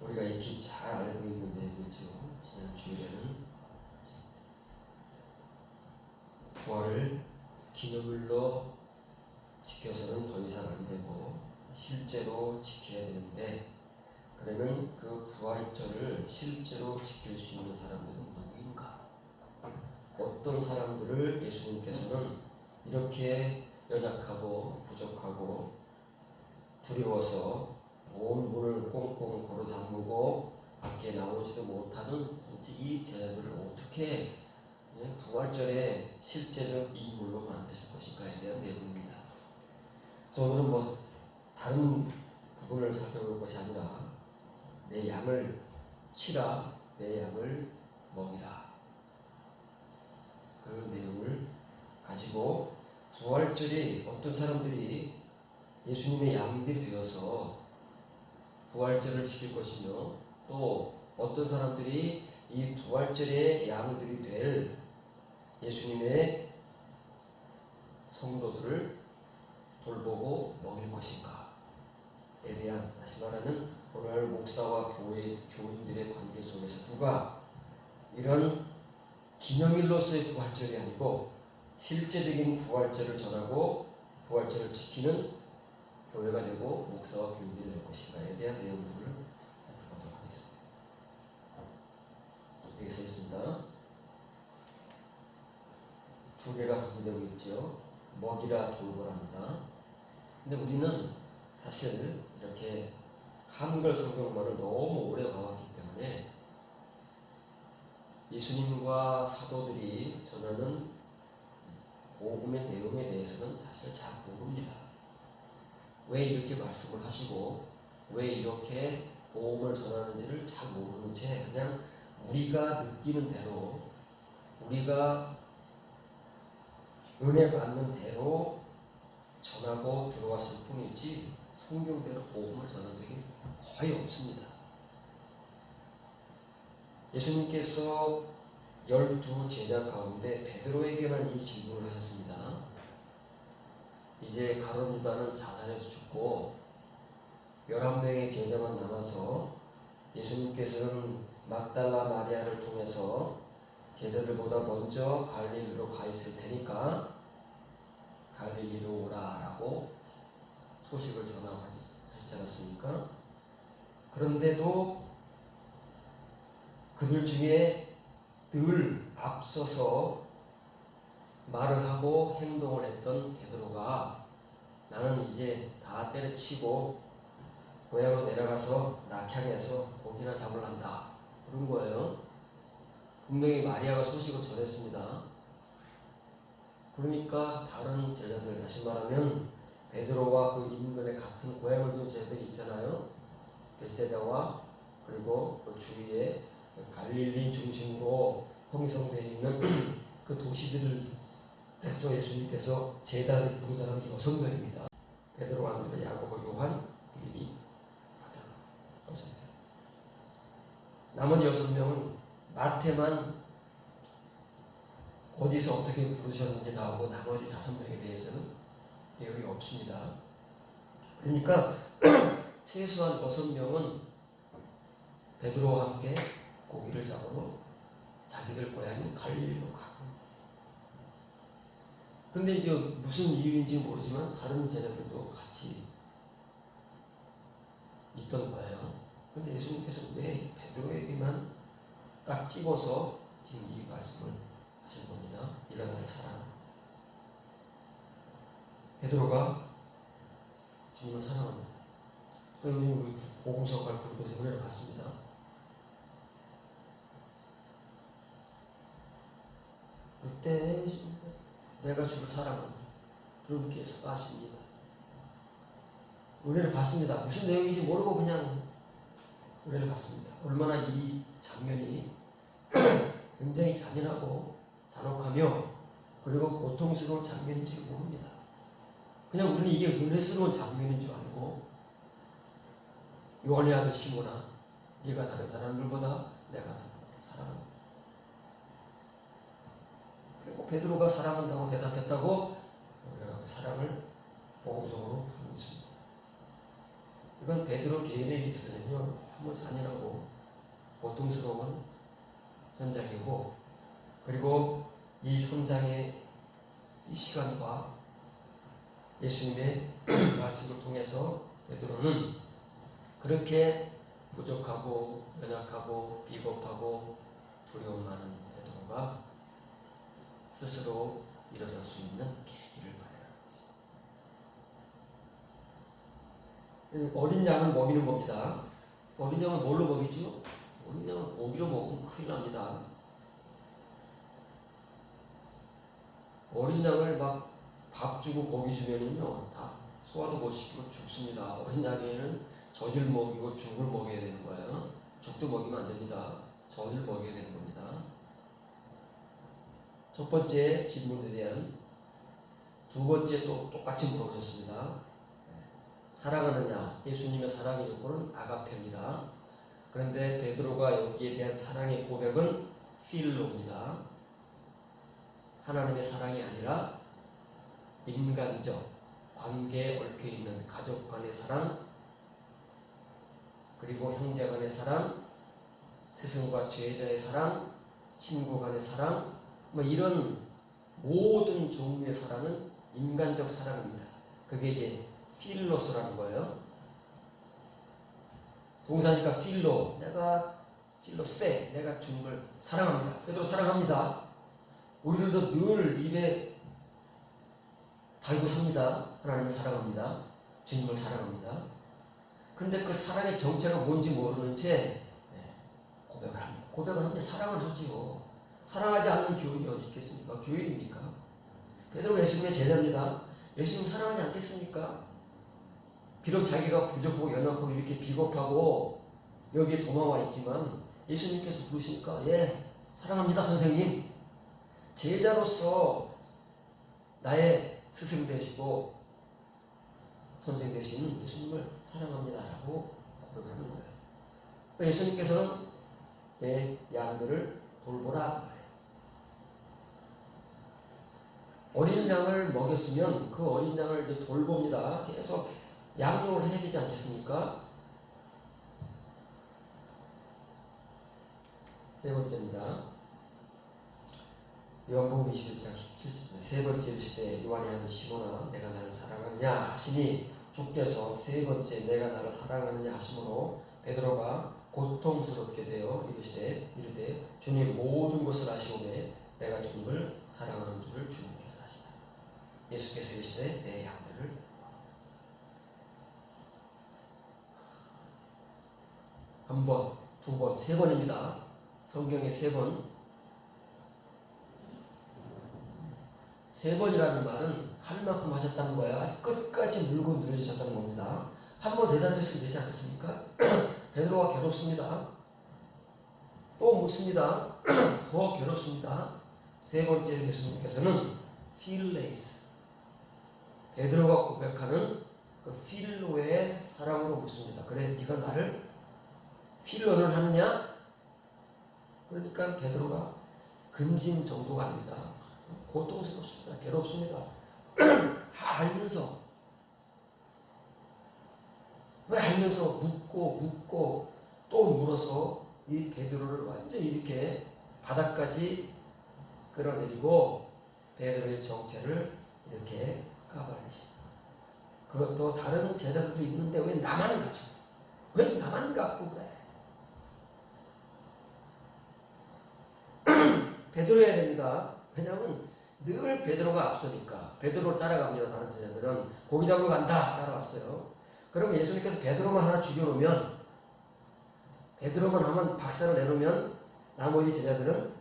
우리가 익히 잘 알고 있는 내용이죠. 지난 주일에는 부활을 기념일로 지켜서는 더 이상 안 되고 실제로 지켜야 되는데, 그러면 그 부활절을 실제로 지킬 수 있는 사람들은 누구인가? 어떤 사람들을 예수님께서는 이렇게 연약하고 부족하고 두려워서 온 문을 꽁꽁 걸어 잠그고 밖에 나오지도 못하는 이 제자들을 어떻게 부활절에 실제적 인물로 만드실 것인가에 대한 내용입니다. 그래서 오늘은 뭐 다른 부분을 살펴볼 것이 아니라 내 양을 치라, 내 양을 먹이라, 그 내용을 가지고 부활절이 어떤 사람들이 예수님의 양들이 되어서 부활절을 지킬 것이며, 또 어떤 사람들이 이 부활절의 양들이 될 예수님의 성도들을 돌보고 먹일 것인가에 대한, 다시 말하는 오늘 목사와 교인들의 관계 속에서 누가 이런 기념일로서의 부활절이 아니고 실제적인 부활절을 전하고 부활절을 지키는 교회가 되고 목사와 교인들이 될 것인가에 대한 내용들을 살펴보도록 하겠습니다. 여기 써 있습니다. 두 개가 관계되고 있죠. 먹이라 돌보랍니다. 근데 우리는 사실 이렇게 한글 성경만을 너무 오래 봐왔기 때문에 예수님과 사도들이 전하는 복음의 내용에 대해서는 사실 잘 모릅니다. 왜 이렇게 말씀을 하시고 왜 이렇게 복음을 전하는지를 잘 모르는 채 그냥 우리가 느끼는 대로, 우리가 은혜 받는 대로 전하고 들어왔을 뿐이지 성경대로 복음을 전한 적이 거의 없습니다. 예수님께서 12 제자 가운데 베드로에게만 이 질문을 하셨습니다. 이제 가룟 유다는 자살해서 죽고 11명의 제자만 남아서 예수님께서는 막달라 마리아를 통해서 제자들보다 먼저 갈릴리로 가 있을 테니까 갈릴리로 오라라고 소식을 전하지 않았습니까? 그런데도 그들 중에 늘 앞서서 말을 하고 행동을 했던 베드로가 나는 이제 다 때려치고 고향으로 내려가서 낙향해서 고기나 잡으란다 그런 거예요. 분명히 마리아가 소식을 전했습니다. 그러니까 다른 제자들, 다시 말하면 베드로와 그 인근에 같은 고향을 둔 제자들이 있잖아요. 벳세다와 그리고 그 주위에 갈릴리 중심으로 형성되어 있는 그 도시들에서 예수님께서 제자를 부른 사람이 6명입니다. 베드로, 안드레, 야고보, 요한, 빌립, 바다 6명. 나머지 6명은 마태만 어디서 어떻게 부르셨는지 나오고 나머지 5명에 대해서는 내용이 없습니다. 그러니까 최소한 6명은 베드로와 함께 고기를 잡으러 자기들 고향인 갈릴리로 가고, 그런데 이제 무슨 이유인지 모르지만 다른 제자들도 같이 있던 거예요. 그런데 예수님께서 왜 베드로에게만 딱 집어서 지금 이 말씀을 하신 겁니다. 네가 나를 사랑하라. 베드로가 주님을 사랑합니다. 요즘 복음서가 그룹에서 은혜를 받습니다. 그때 내가 주를 사랑한다. 그렇게 하십니다. 은혜를 받습니다. 무슨 내용인지 모르고 그냥 은혜를 받습니다. 얼마나 이 장면이 굉장히 잔인하고 잔혹하며 그리고 고통스러운 장면인지 모릅니다. 그냥 우리는 이게 은혜스러운 장면인 줄 알고, 요한의 아들 시몬아, 네가 다른 사람들보다 내가 사랑한다. 그리고 베드로가 사랑한다고 대답했다고 우리가 그 사랑을 복음적으로 부르습니다. 이건 베드로 개인에 있어서는요 너무 잔인하고 고통스러운 현장이고, 그리고 이 현장의 이 시간과 예수님의 말씀을 통해서 베드로는 그렇게 부족하고 연약하고 비겁하고 두려움 많은 베드로가 스스로 일어설 수 있는 계기를 마련합니다. 어린 양을 먹이는 겁니다. 어린 양을 뭘로 먹이죠? 어린 양을 고기로 먹으면 큰일 납니다. 어린 양을 막 밥 주고 고기 주면은요, 다 소화도 못 시키고 죽습니다. 어린 양에는 젖을 먹이고 죽을 먹여야 되는 거예요. 죽도 먹이면 안 됩니다. 젖을 먹여야 되는 겁니다. 첫 번째 질문에 대한 두 번째 또 똑같이 물어보셨습니다. 사랑하느냐? 예수님의 사랑의 요구는 아가페입니다. 그런데 베드로가 여기에 대한 사랑의 고백은 필로입니다. 하나님의 사랑이 아니라 인간적 관계에 얽혀있는 가족 간의 사랑, 그리고 형제 간의 사랑, 스승과 제자의 사랑, 친구 간의 사랑, 뭐 이런 모든 종류의 사랑은 인간적 사랑입니다. 그게 이제 필로스라는 거예요. 동사니까 필로, 내가 필로세, 내가 주님을 사랑합니다. 베드로 사랑합니다. 우리들도 늘 입에 달고 삽니다. 하나님을 사랑합니다. 주님을 사랑합니다. 그런데 그 사랑의 정체가 뭔지 모르는 채 고백을 합니다. 고백을 하면 사랑을 하지요. 사랑하지 않는 교인이 어디 있겠습니까? 교인입니까? 베드로가 예수님의 제자입니다. 예수님 사랑하지 않겠습니까? 비록 자기가 부족하고 연약하고 이렇게 비겁하고 여기에 도망와 있지만 예수님께서 부르시니까 예, 사랑합니다 선생님. 제자로서 나의 스승 되시고 선생 되신 예수님을 사랑합니다라고 고백하는 거예요. 예수님께서는 내 양들을 돌보라. 어린 양을 먹였으면 그 어린 양을 이제 돌봅니다. 계속 양육을 해야 되지 않겠습니까? 세 번째입니다. 요한복음 21장 17절 세 번째 이르시되 요한이 하는 시모나 내가 나를 사랑하느냐 하시니 주께서 세 번째 내가 나를 사랑하느냐 하심으로 베드로가 고통스럽게 되어 이르되 주님 모든 것을 아시오매 내가 주님을 사랑하는 줄을 주님께서 아시다. 예수께서 이르시되 내 양들을 한 번, 두 번, 세 번입니다. 성경에 세 번. 세 번이라는 말은 할 만큼 하셨다는 거예요. 아주 끝까지 물고 늘어지셨다는 겁니다. 한 번 대답했으면 되지 않겠습니까? 베드로가 괴롭습니다. 또 묻습니다. 더 괴롭습니다. 세 번째 예수님께서는 필레이스, 베드로가 고백하는 그 필로의 사랑으로 묻습니다. 그래 네가 나를 필로를 하느냐? 그러니까 베드로가 근심 정도가 아닙니다. 고통스럽습니다. 괴롭습니다. 알면서 왜 알면서 묻고 또 물어서 이 베드로를 완전히 이렇게 바닥까지 끌어내리고 베드로의 정체를 이렇게 까발리십니다. 그것도 다른 제자들도 있는데 왜 나만 가죠? 왜 나만 갖고 그래? 베드로여야 됩니다. 왜냐하면 늘 베드로가 앞서니까. 베드로를 따라갑니다. 다른 제자들은 고기 잡으러 간다 따라왔어요. 그러면 예수님께서 베드로만 하나 죽여놓으면, 베드로만 하면 박살을 내놓으면 나머지 제자들은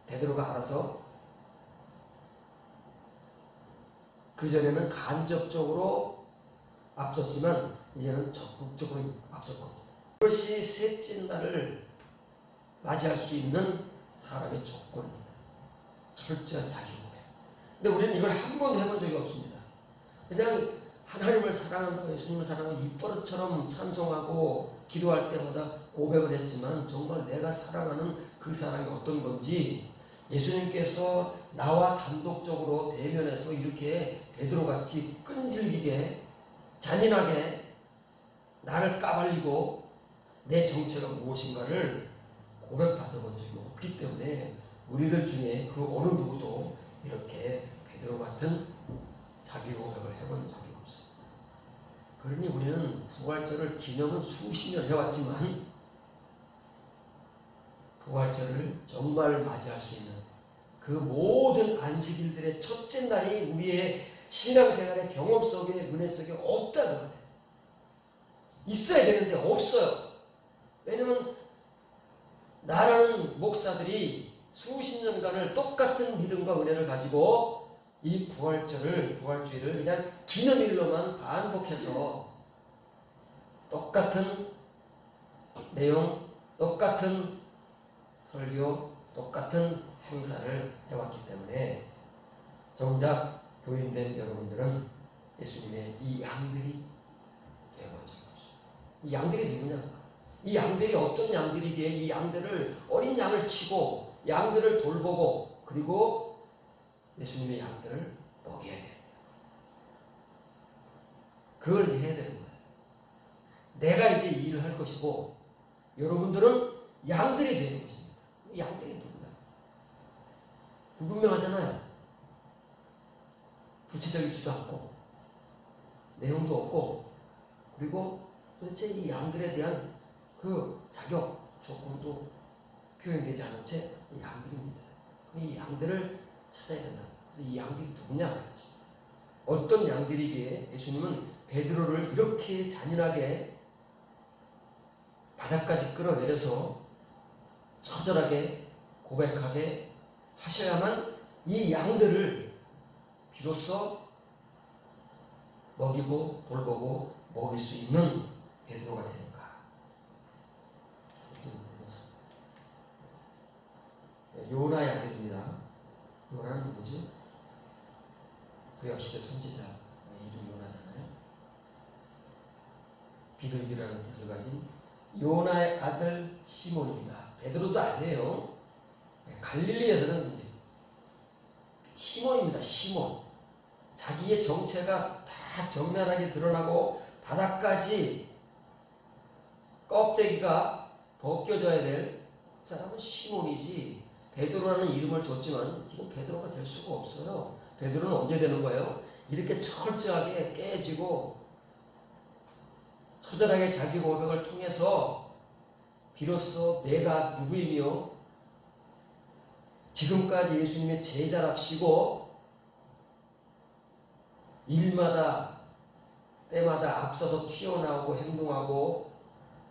베드로가 알아서, 그전에는 간접적으로 앞섰지만 이제는 적극적으로 앞설 겁니다. 그것이 셋째 날을 맞이할 수 있는 사람의 조건입니다. 철저한 자기 고백. 근데 우리는 이걸 한 번도 해본 적이 없습니다. 그냥 하나님을 사랑한다고 예수님을 사랑하고 입버릇처럼 찬송하고 기도할 때마다 고백을 했지만 정말 내가 사랑하는 그 사랑이 어떤 건지 예수님께서 나와 단독적으로 대면해서 이렇게 베드로같이 끈질기게 잔인하게 나를 까발리고 내 정체가 무엇인가를 고백받아본 적이 없기 때문에 우리들 중에 그 어느 누구도 이렇게 베드로 같은 자기 고백을 해본 적이 없어요. 그러니 우리는 부활절을 기념은 수십 년 해왔지만 부활절을 정말 맞이할 수 있는 그 모든 안식일들의 첫째 날이 우리의 신앙생활의 경험 속에, 은혜 속에 없다는 거예요. 있어야 되는데 없어요. 왜냐면 나라는 목사들이 수십 년간을 똑같은 믿음과 은혜를 가지고 이 부활주의를 그냥 기념일로만 반복해서 똑같은 내용, 똑같은 설교, 똑같은 행사를 해왔기 때문에 정작 교인된 여러분들은 예수님의 이 양들이 되어본 적이 없어요. 이 양들이 누구냐? 이 양들이 어떤 양들이기에 이 양들을 어린 양을 치고 양들을 돌보고 그리고 예수님의 양들을 먹여야 돼요. 그걸 해야 되는 거예요. 내가 이제 이 일을 할 것이고 여러분들은 양들이 되는 것입니다. 양들이 누구냐? 불분명하잖아요. 구체적이지도 않고 내용도 없고 그리고 도대체 이 양들에 대한 그 자격 조건도 표현되지 않은 채 양들입니다. 이 양들을 찾아야 된다. 이 양들이 누구냐 말이지. 어떤 양들이기에 예수님은 베드로를 이렇게 잔인하게 바닥까지 끌어내려서 처절하게 고백하게 하셔야만 이 양들을 비로소 먹이고 돌보고 먹일 수 있는 베드로가 되는가. 요나의 아들입니다. 요나는 누구지? 구약시대 선지자. 이름 요나잖아요. 비둘기라는 뜻을 가진 요나의 아들 시몬입니다. 베드로도 아니에요. 갈릴리에서는 이제 시몬입니다. 시몬. 자기의 정체가 다 정면하게 드러나고 바닥까지 껍데기가 벗겨져야 될 사람은 시몬이지 베드로라는 이름을 줬지만 지금 베드로가 될 수가 없어요. 베드로는 언제 되는 거예요? 이렇게 철저하게 깨지고 처절하게 자기 고백을 통해서 비로소 내가 누구이며 지금까지 예수님의 제자랍시고 일마다 때마다 앞서서 튀어나오고 행동하고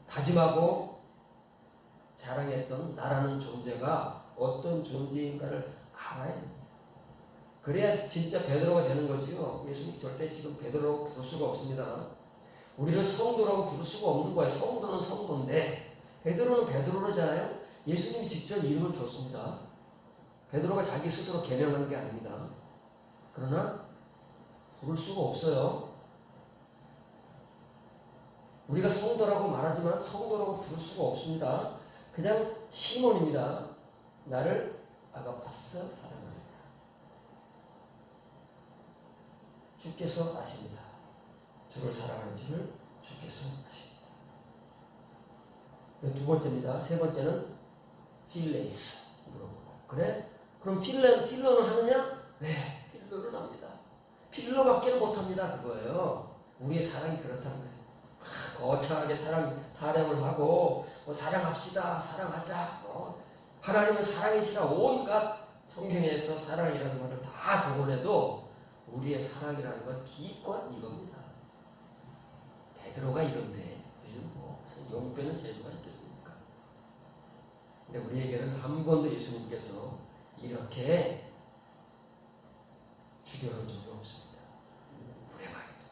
다짐하고 자랑했던 나라는 존재가 어떤 존재인가를 알아야 됩니다. 그래야 진짜 베드로가 되는 거지요. 예수님 절대 지금 베드로라고 부를 수가 없습니다. 우리를 성도라고 부를 수가 없는 거예요. 성도는 성도인데 베드로는 베드로잖아요. 예수님이 직접 이름을 줬습니다. 베드로가 자기 스스로 개명한 게 아닙니다. 그러나 부를 수가 없어요. 우리가 성도라고 말하지만 성도라고 부를 수가 없습니다. 그냥 시몬입니다. 나를 아가파스 사랑합니다. 주께서 아십니다. 주를 사랑하는 줄을 주께서 아십니다. 두 번째입니다. 세 번째는 필레이스. 그래? 그럼 필러는 하느냐? 네, 필러는 합니다. 필러밖에는 못합니다. 그거예요. 우리의 사랑이 그렇다는 거예요. 거창하게 타령을 하고 사랑합시다, 사랑하자. 하나님은 사랑이시라 온갖 성경에서 사랑이라는 말을 다 동원해도 우리의 사랑이라는 건 기껏 이겁니다. 베드로가 이런데 무슨 용빼는 재주가 있겠습니까? 근데 우리에게는 한 번도 예수님께서 이렇게 죽여놓은 적이 없습니다. 불행하게도.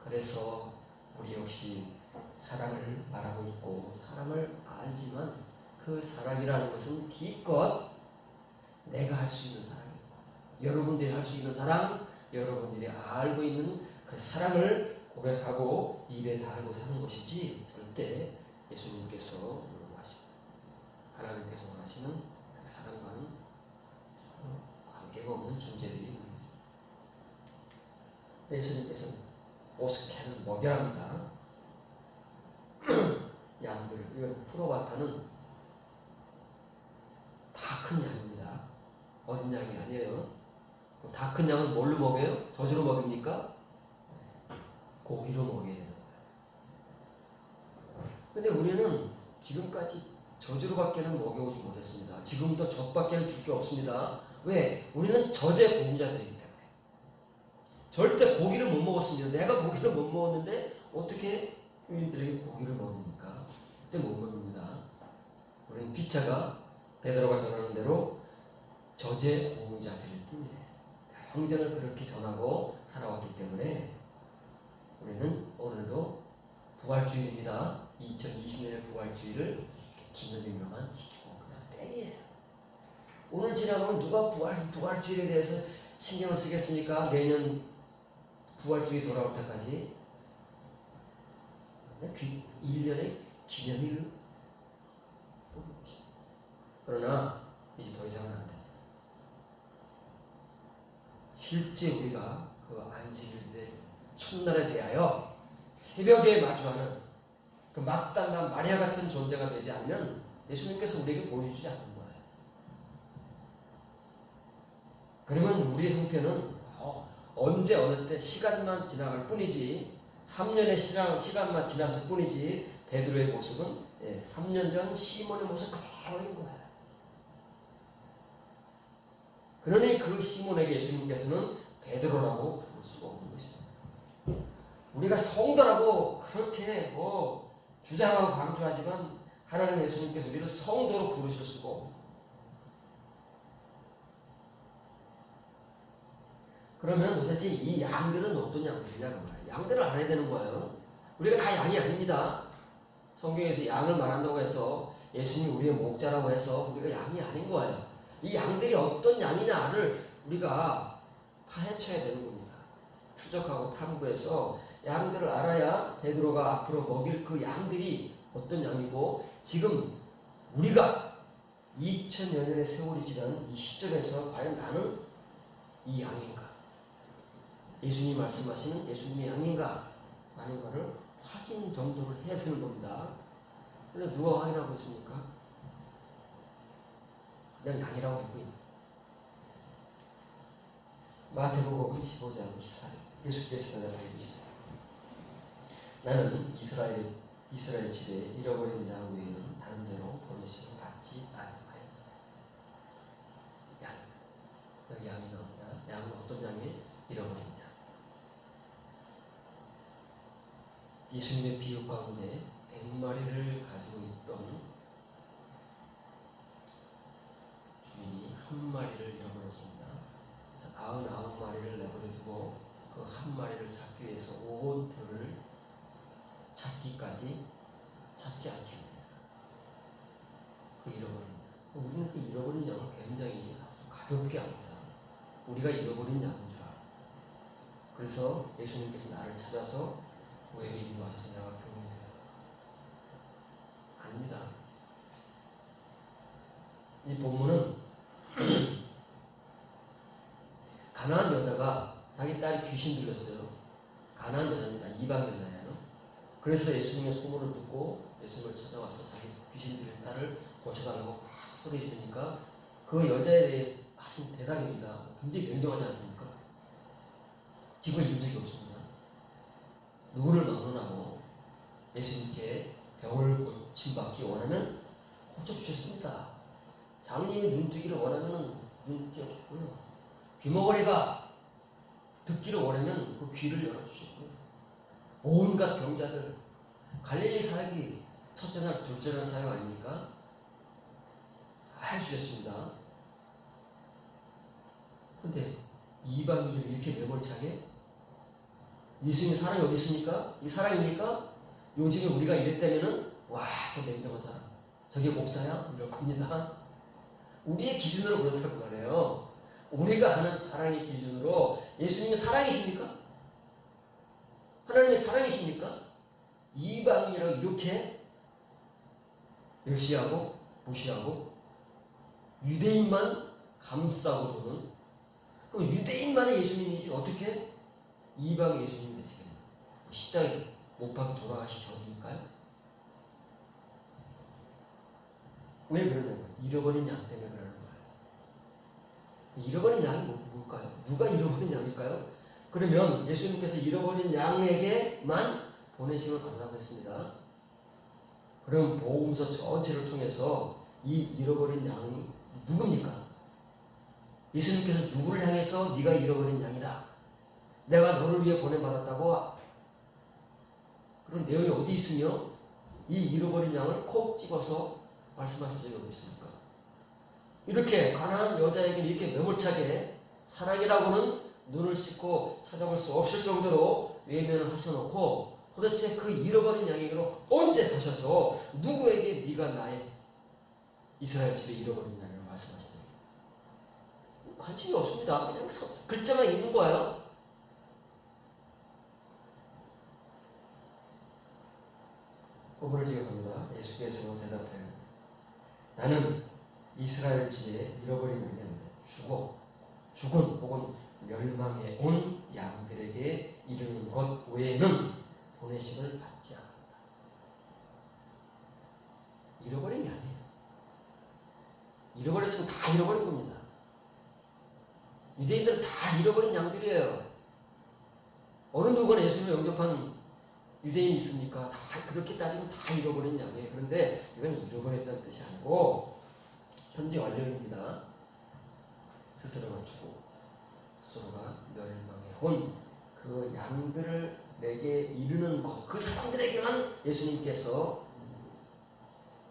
그래서 우리 역시 사랑을 말하고 있고 사랑을 알지만 그 사랑이라는 것은 기껏 내가 할 수 있는 사랑이고 여러분들이 할 수 있는 사랑, 여러분들이 알고 있는 그 사랑을 고백하고 입에 달고 사는 것이지 절대 예수님께서 원하십니다. 하나님께서 원하시는 그 사랑과는 관계가 없는 존재들이 예수님께서는 오스케는 먹여랍니다. 양들을 우리가 프로바타는 다 큰 양입니다. 어린 양이 아니에요. 다 큰 양은 뭘로 먹여요? 젖으로 먹입니까? 고기로 먹여요. 근데 우리는 지금까지 젖으로밖에는 먹여오지 못했습니다. 지금도 젖밖에는 줄 게 없습니다. 왜? 우리는 젖의 공자들이기 때문에. 절대 고기를 못 먹었습니다. 내가 고기를 못 먹었는데 어떻게 유인들에게 고기를 먹습니까? 그때 못 먹습니다. 우리는 피차가 베드로가 전하는 대로 젖의 공자들일 뿐이에요. 평생을 그렇게 전하고 살아왔기 때문에 우리는 오늘도 부활주일입니다. 2020년의 부활주일을 기념일로만 지키고 그냥 땡이에요. 오늘 지나가면 누가 부활주일에 대해서 신경을 쓰겠습니까? 내년 부활주일 돌아올 때까지 1년의 기념일로 그러나 이제 더 이상은 안 돼. 실제 우리가 그 안식일의 첫날에 대하여 새벽에 마주하는 그 막달라 마리아 같은 존재가 되지 않으면 예수님께서 우리에게 보여주지 않는 거예요. 그러면 우리의 형편은 언제 어느 때 시간만 지나갈 뿐이지 3년의 시간만 지났을 뿐이지 베드로의 모습은 3년 전 시몬의 모습 그대로인 거예요. 그러니 그 시몬에게 예수님께서는 베드로라고 부를 수가 없는 것입니다. 우리가 성도라고 그렇게 주장하고 강조하지만 하나님 예수님께서 우리를 성도로 부르실 수가 없는 거예요. 그러면 도대체 이 양들은 어떤 양들이냐 그 말이에요. 양들을 알아야 되는 거예요. 우리가 다 양이 아닙니다. 성경에서 양을 말한다고 해서 예수님이 우리의 목자라고 해서 우리가 양이 아닌 거예요. 이 양들이 어떤 양이냐를 우리가 파헤쳐야 되는 겁니다. 추적하고 탐구해서 양들을 알아야 베드로가 앞으로 먹일 그 양들이 어떤 양이고 지금 우리가 2000여 년의 세월이 지난 이 시점에서 과연 나는 이 양인가? 예수님이 말씀하시는 예수님의 양인가? 아닌가를 확인 정도를 해야 되는 겁니다. 그런데 누가 확인하고 있습니까? 그냥 양이라고 믿고 있는 마태복음 15장 14절 예수께서 대답하여 이르시되 나는 이스라엘 집에 잃어버린 양 외에는 다른 데로 보내심을 받지 아니하였다. 양. 여기 양이 나옵니다. 양은 어떤 양이 잃어버린 양. 예수님의 비유 가운데 100마리를 가지고 있던 주인이 한 마리를 잃어버렸습니다. 그래서 99마리를 내버려 두고 그 한 마리를 찾기 위해서 온 들을 찾기까지 찾지 않게 됩니다. 그 잃어버린 양. 우리는 그 잃어버린 양을 굉장히 가볍게 합니다. 우리가 잃어버린 양인 줄 알아요. 그래서 예수님께서 나를 찾아서 교회에 인도하셔서 내가 교훈이 되었다. 아닙니다. 이 본문은 가나안 여자가 자기 딸이 귀신 들렸어요. 가나안 여자입니다. 이방 여자예요. 그래서 예수님의 소문을 듣고 예수님을 찾아와서 자기 귀신 들린 딸을 고쳐달라고 막 소리 지르니까 그 여자에 대해 하신 대답입니다. 굉장히 냉정하지 않습니까? 지금 이런 적이 없습니다. 누구를 막론하고 예수님께 병을 고침받기 원하면 고쳐주셨습니다. 장님이 눈뜨기를 원하면 눈뜨셨고요. 귀머거리가 듣기를 원하면 그 귀를 열어주셨고요. 온갖 병자들 갈릴리 사역이 첫째 날 둘째 날 사역 아닙니까? 다 해주셨습니다. 근데 이방인을 이렇게 매몰차게 예수님의 사랑이 어디 있습니까? 이 사랑입니까? 요즘에 우리가 이랬다면은 와, 저 냉정한 사람 저게 목사야? 이럴 겁니다. 우리의 기준으로 그렇다고 말해요. 우리가 하는 사랑의 기준으로 예수님이 사랑이십니까? 하나님의 사랑이십니까? 이방인이라고 이렇게 멸시하고 무시하고 유대인만 감싸고 도는 그럼 유대인만의 예수님이지 어떻게 이방의 예수님이 되시겠나요? 십자가에 못 박혀 돌아가시 전이니까요. 왜 그러냐고요? 잃어버린 양 때문에 그러는 거예요. 잃어버린 양이 뭘까요? 누가 잃어버린 양일까요? 그러면 예수님께서 잃어버린 양에게만 보내심을 받는다고 했습니다. 그럼 복음서 전체를 통해서 이 잃어버린 양이 누굽니까? 예수님께서 누구를 향해서 네가 잃어버린 양이다, 내가 너를 위해 보내받았다고, 그런 내용이 어디 있으며 이 잃어버린 양을 콕 집어서 말씀하신 적이 어디 있습니까? 이렇게 가난한 여자에게 이렇게 매몰차게 사랑이라고는 눈을 씻고 찾아볼 수 없을 정도로 외면을 하셔놓고 도대체 그 잃어버린 양에게로 언제 가셔서 누구에게 네가 나의 이스라엘 집에 잃어버린 양이라고 말씀하시죠? 관심이 없습니다. 그냥 글자만 있는 거예요. 본문을 지켜봅니다. 예수께서 대답해요. 나는 이스라엘 집에 잃어버린 양이 아닌데 죽은 혹은 멸망에 온 양들에게 이르는 것 외에는 보내심을 받지 않는다. 잃어버린 게 아니에요. 잃어버렸으면 다 잃어버린 겁니다. 유대인들은 다 잃어버린 양들이에요. 어느 누구나 예수님을 영접한 유대인이 있습니까? 다 그렇게 따지면 다 잃어버린 양이에요. 그런데 이건 잃어버렸다는 뜻이 아니고 현재 완료입니다. 스스로 맞추고 스스로가 멸망해 온 그 양들을 내게 이르는 것, 그 사람들에게만 예수님께서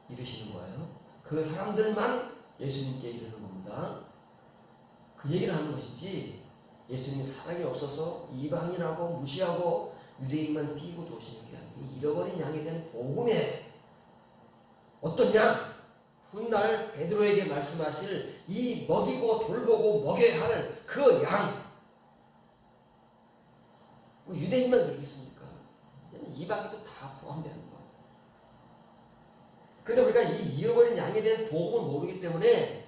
이르시는 거예요. 그 사람들만 예수님께 이르는 겁니다. 그 얘기를 하는 것이지 예수님이 사랑이 없어서 이방인하고 무시하고 유대인만 끼고 도시는 게 아니고 잃어버린 양에 대한 복음에 어떤 양? 훗날 베드로에게 말씀하실 이 먹이고 돌보고 먹여야 할 그 양. 뭐 유대인만 그러겠습니까? 이방인도 다 포함되는 거예요. 그런데 우리가 이 잃어버린 양에 대한 복음을 모르기 때문에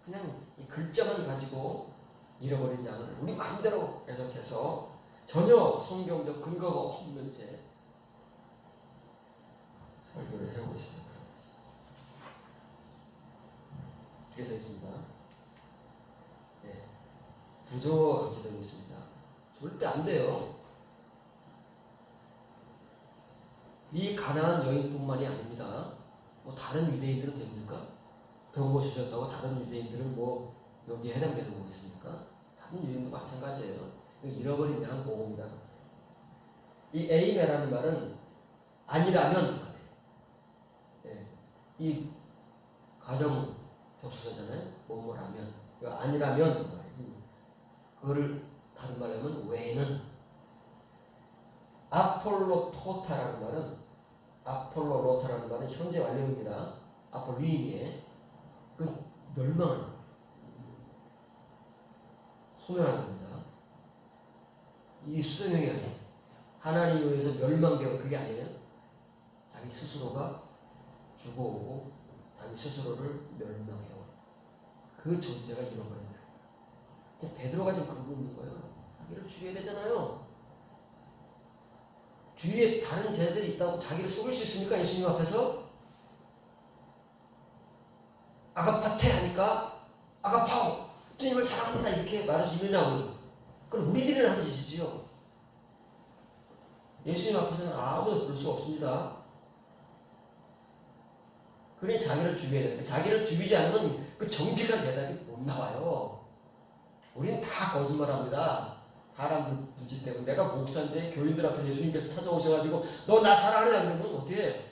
그냥 이 글자만 가지고 잃어버린 양을 우리 마음대로 해석해서 전혀 성경적 근거가 없는 채 설교를 해오고 있습니다. 이렇게 써 있습니다. 네. 부조가 그렇게 되고 있습니다. 절대 안 돼요. 이 가난한 여인뿐만이 아닙니다. 뭐 다른 유대인들은 됩니까? 병 고치셨다고 다른 유대인들은 뭐 여기에 해당되는 거겠습니까? 다른 유대인도 마찬가지예요. 잃어버린 양 복음이다. 이 에이메라는 말은 아니라면, 네. 이 가정 접수사잖아요. 뭐뭐라면, 아니라면 말이에요. 그거를 다른 말로 하면 외에는. 아폴로토타라는 말은, 아폴로로타라는 말은 현재 완료입니다. 아폴리니에 그 멸망하는 거예요. 소멸하는 겁니다. 이 수동형이 아니에요. 하나님에 의해서 멸망되어 그게 아니에요. 자기 스스로가 죽어오고 자기 스스로를 멸망해요. 그 존재가 잃어버린 거예요. 베드로가 지금 그러고 있는 거예요. 자기를 죽여야 되잖아요. 주위에 다른 제자들이 있다고 자기를 속일 수 있습니까? 예수님 앞에서? 아가파테 하니까 아가파오 주님을 사랑합니다 이렇게 말할 수 있느냐고요. 그럼 우리들이나 하는 짓이지요. 예수님 앞에서는 아무도 그럴 수 없습니다. 그러니 자기를 죽여야 됩니다. 자기를 죽이지 않으면 그 정직한 대답이 못 나와요. 우리는 다 거짓말합니다. 사람 눈치 때문에. 내가 목사인데 교인들 앞에서 예수님께서 찾아오셔가지고 너 나 사랑하냐 그러면 어떻게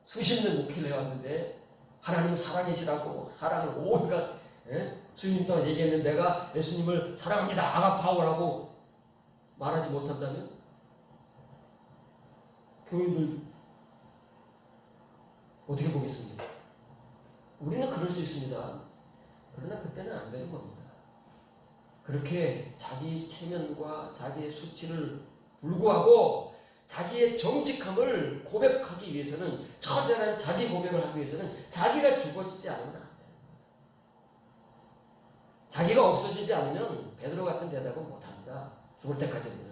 수십 년 목회를 해왔는데 하나님 사랑이시라고 사랑을 온갖 주님 동안 얘기했는데 내가 예수님을 사랑합니다 아가파오라고 말하지 못한다면 교인들 어떻게 보겠습니까? 우리는 그럴 수 있습니다. 그러나 그때는 안 되는 겁니다. 그렇게 자기 체면과 자기의 수치를 불구하고 자기의 정직함을 고백하기 위해서는 처절한 자기 고백을 하기 위해서는 자기가 죽어지지 않으면 안 돼요. 자기가 없어지지 않으면 베드로 같은 대답은 못합니다. 죽을 때까지는.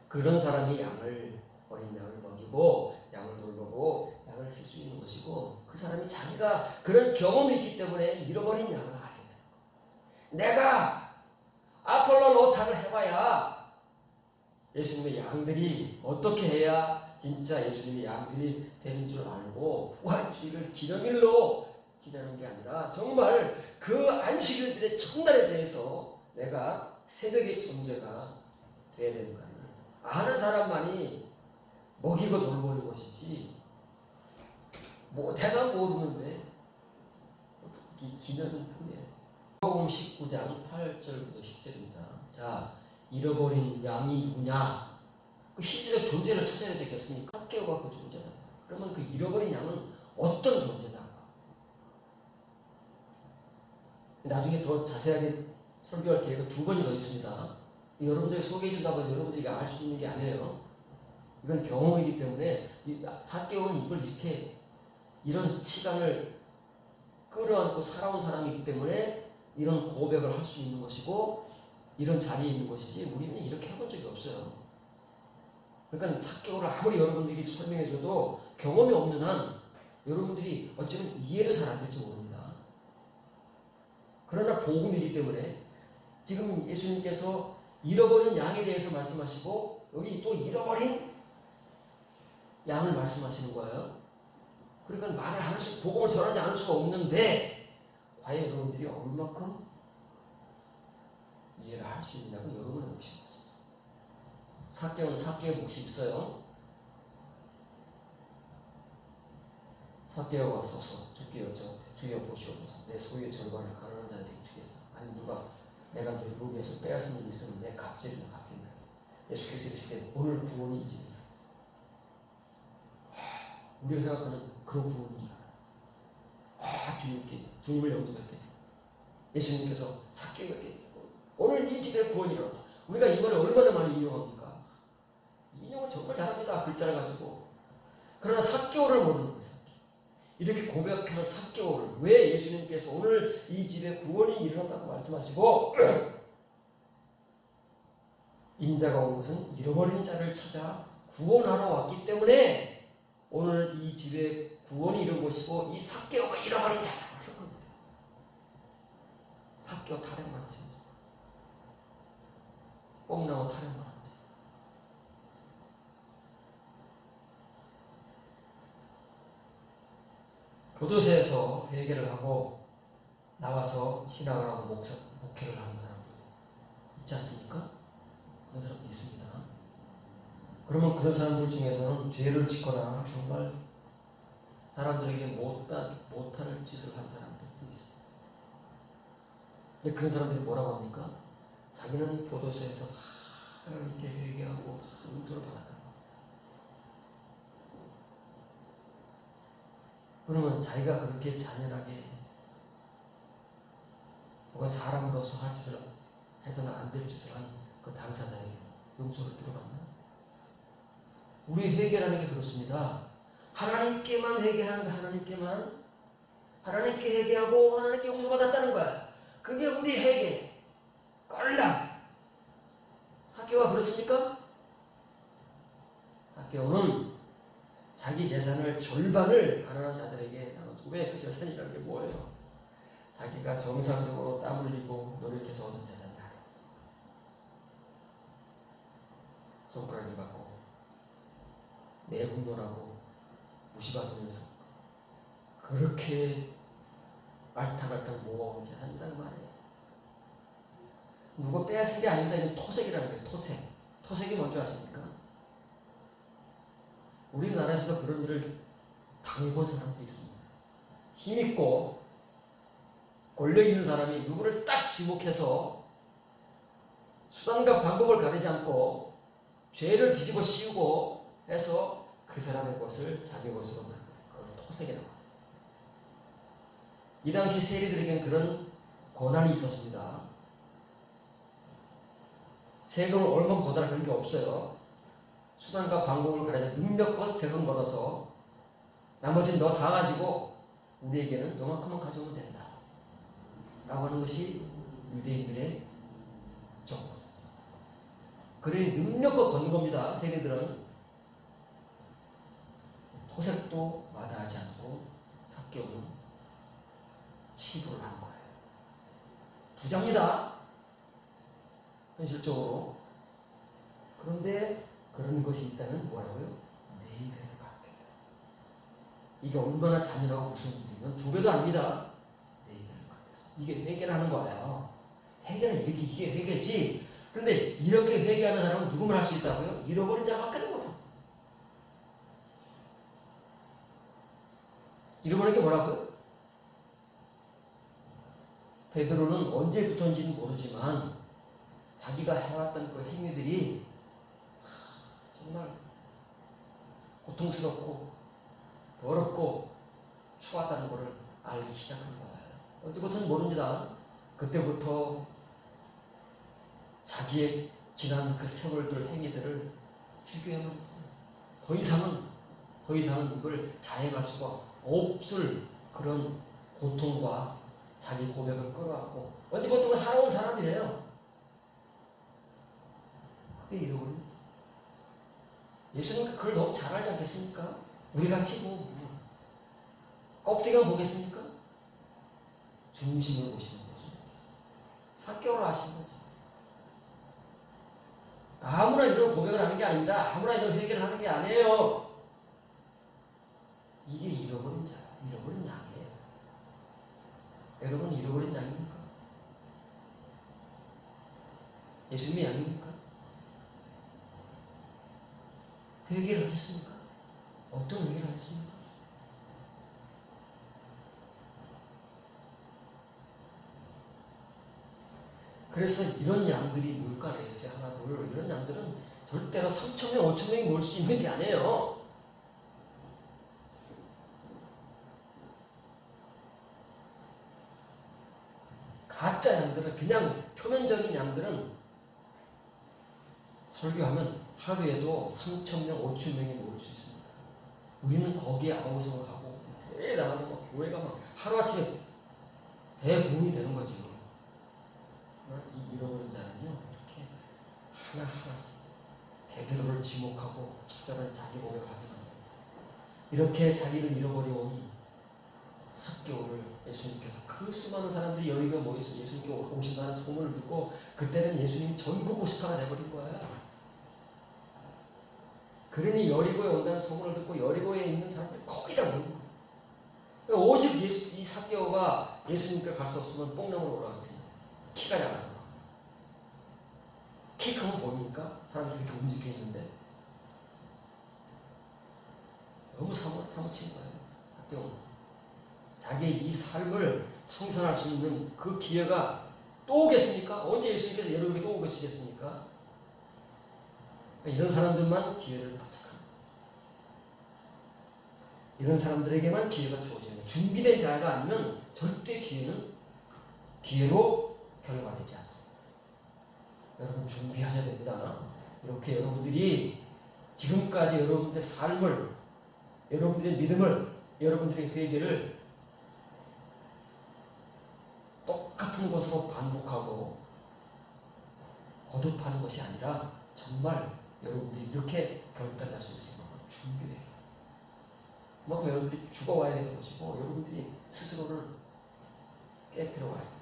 그런 사람이 어린 양을 먹이고 양을 돌보고 양을 가르칠 수 있는 것이고 그 사람이 자기가 그런 경험이 있기 때문에 잃어버린 양을 알게 되는 거예요. 내가 아폴로 노타를 해봐야 예수님의 양들이 어떻게 해야 진짜 예수님의 양들이 되는 줄 알고 부활주의를 기념일로 지내는 게 아니라 정말 그 안식일들의 첫날에 대해서 내가 새벽의 존재가 돼야 되는가를 아는 사람만이 먹이고 돌보는 것이지 내가 모르는데 기념일 뿐이에요. 마가복음 19장 8절부터 10절입니다. 자, 잃어버린 양이 누구냐? 그 실제적 존재를 찾아야 되겠습니까? 삭개오가 그 존재다. 그러면 그 잃어버린 양은 어떤 존재냐? 나중에 더 자세하게 설교할 기회가 2번이 더 있습니다. 여러분들이 소개해 준다고 해서 여러분들이 알 수 있는 게 아니에요. 이건 경험이기 때문에 삭개오는 이걸 이렇게 이런 시간을 끌어안고 살아온 사람이기 때문에 이런 고백을 할 수 있는 것이고 이런 자리에 있는 것이지 우리는 이렇게 해본 적이 없어요. 그러니까 삭개오를 아무리 여러분들이 설명해줘도 경험이 없는 한 여러분들이 어쩌면 이해도 잘 안 될지 모릅니다. 그러나 복음이기 때문에 지금 예수님께서 잃어버린 양에 대해서 말씀하시고 여기 또 잃어버린 양을 말씀하시는 거예요. 그러니까 말을 할 수, 복음을 전하지 않을 수가 없는데 과연 여러분들이 얼마큼 이해를 할 수 있느냐고 여러분의 몫인 것입니다. 삭개오는 삭개의 몫이 있어요. 삭개오가 서서 주께 여쭤 주여 보시옵소서 내 소유의 절반을 가난한 자들에게 주겠어. 아니 누가 내가 너희 몸에서 빼앗은 일이 있으면 내 갑질을 갚겠나. 예수께서 이르시되 오늘 구원이 이 집이다. 우리가 생각하는 그런 구원입니다. 주님을 영접했게 되고 예수님께서 삭개오에게 되고 오늘 이 집에 구원이 일어났다. 우리가 이 말을 얼마나 많이 인용합니까? 인용을 정말 잘합니다. 글자를 가지고. 그러나 삭개오를 모르는 거예요. 이렇게 고백하는 삭개오를 왜 예수님께서 오늘 이 집에 구원이 일어났다고 말씀하시고 인자가 온 것은 잃어버린 자를 찾아 구원하러 왔기 때문에 오늘 이 집에 구원이 이룬 것이고 이 삭개오가 잃어버린 자라고 그런 겁니다. 삭개오 타령만 하십니다. 뽕나무 타령만 합니다. 교도소에서 회개를 하고 나와서 신학을 하고 목회를 하는 사람들 있지 않습니까? 그런 사람도 있습니다. 그러면 그런 사람들 중에서는 죄를 짓거나 정말 사람들에게 못할 짓을 한 사람들도 있습니다. 근데 그런 사람들이 뭐라고 합니까? 자기는 교도소에서 이렇게 회개하고 용서를 받았다. 그러면 자기가 그렇게 잔인하게 혹은 사람으로서 할 짓을 해서는 안 될 짓을 한 그 당사자에게 용서를 들어봤나? 우리 회개라는 게 그렇습니다. 하나님께만 회개하는 하나님께 회개하고 하나님께 용서받았다는 거야. 그게 우리 회개. 꼴랑. 삭개오가 그렇습니까? 삭개오는 자기 재산을 절반을 가난한 자들에게 나눠주고 왜 그 재산이라는 게 뭐예요? 자기가 정상적으로 땀 흘리고 노력해서 얻은 재산이 아니에요. 손가락질 받고 내분노라고 무시받으면서 그렇게 알타갈타 모아온 재산이라는 말이에요. 누가 빼앗은 게 아닙니다. 이건 토색이라는 거예요. 토색이 뭔지 아십니까? 우리나라에서도 그런 일을 당해본 사람들이 있습니다. 힘있고 권력 있는 사람이 누구를 딱 지목해서 수단과 방법을 가리지 않고 죄를 뒤집어 씌우고 해서 그 사람의 것을 자기 것으로 만드는 그걸 토색이라고 합니다. 이 당시 세리들에게는 그런 권한이 있었습니다. 세금을 얼마나 걷어라 그런 게 없어요. 수단과 방법을 가리자 능력껏 세금 걷어서 나머지는 너 다 가지고 우리에게는 요만큼만 가져오면 된다 라고 하는 것이 유대인들의 조건이었어요. 그러니 능력껏 걷는 겁니다. 세리들은 토색도 마다하지 않고 삭개오는 치부를 한 거예요. 부자입니다. 현실적으로. 그런데 그런 것이 있다면 뭐라고요? 네 배를 갚게 해요. 이게 얼마나 잔인하고 무서운 일이면 두 배도 아닙니다. 네 배를 갚겠어. 이게 회개를 하는 거예요. 회개는 이렇게 이게 회개지. 그런데 이렇게 회개하는 사람은 누구만 할 수 있다고요? 잃어버린 자밖에 못해요. 잃어버린 게 뭐라고요? 베드로는 언제부터인지는 모르지만 자기가 해왔던 그 행위들이 정말 고통스럽고 더럽고 추하다는 것을 알기 시작한 거예요. 언제부터는 모릅니다. 그때부터 자기의 지난 그 세월들 행위들을 즐겨야만 했어요. 더 이상은 이걸 자행할 수가 없을 그런 고통과 자기 고백을 끌어안고 언제부터 살아온 사람이에요. 그게 잃어버린. 예수는 그걸 너무 잘 알지 않겠습니까? 우리같이 껍데기만 보겠습니까? 중심을 보시는 거죠. 삭개오를 아시는 거죠. 아무나 이런 고백을 하는 게 아닙니다. 아무나 이런 회개를 하는 게 아니에요. 이게 잃어버린 자야. 잃어버린 양이에요. 여러분 잃어버린 양입니까? 예수님의 양입니까? 회개를 하셨습니까? 어떤 회개를 하셨습니까? 그래서 이런 양들이 뭘까 했어요. 하나, 둘. 이런 양들은 절대로 3,000명, 5,000명이 모일 수 있는 게 아니에요. 가짜 양들은, 그냥 표면적인 양들은 설교하면 하루에도 3,000명, 5,000명이 모일 수 있습니다. 우리는 거기에 아우성을 하고 대단한 막 교회가 막 하루아침에 대부흥이 되는 거죠. 이 잃어버린 자는요, 이렇게 하나하나씩 베드로를 지목하고 적절한 자기 고백을 하게 됩니다. 이렇게 자기를 잃어버려온 삭개오를 예수님께서 그 수많은 사람들이 여기가 모여서 예수님께 오신다는 소문을 듣고 그때는 예수님이 전국 고스타가 돼버린 거예요. 그러니 여리고에 온다는 소문을 듣고 여리고에 있는 사람들이 거의 다 모인 거예요. 오직 이 삭개오가 예수님께 갈 수 없으면 뽕령으로 오라고 해요. 키가 작아서. 키 크면 보입니까? 사람들이 이렇게 움직여 있는데. 너무 사무친 거예요. 삭개오는. 자기의 이 삶을 청산할 수 있는 그 기회가 또 오겠습니까? 언제 예수님께서 여러분에게 또 오시겠습니까? 이런 사람들만 기회를 바짝합니다. 이런 사람들에게만 기회가 주어지는 거예요. 준비된 자가 아니면 절대 기회로 결과되지 않습니다. 여러분 준비하셔야 됩니다. 이렇게 여러분들이 지금까지 여러분들의 삶을, 여러분들의 믿음을, 여러분들의 회개를 똑같은 것으로 반복하고 거듭하는 것이 아니라 정말 여러분들이 이렇게 결단을 할 수 있을 만큼 준비돼요. 그만큼 여러분들이 죽어와야 되는 것이고 여러분들이 스스로를 깨뜨려 와야 돼요.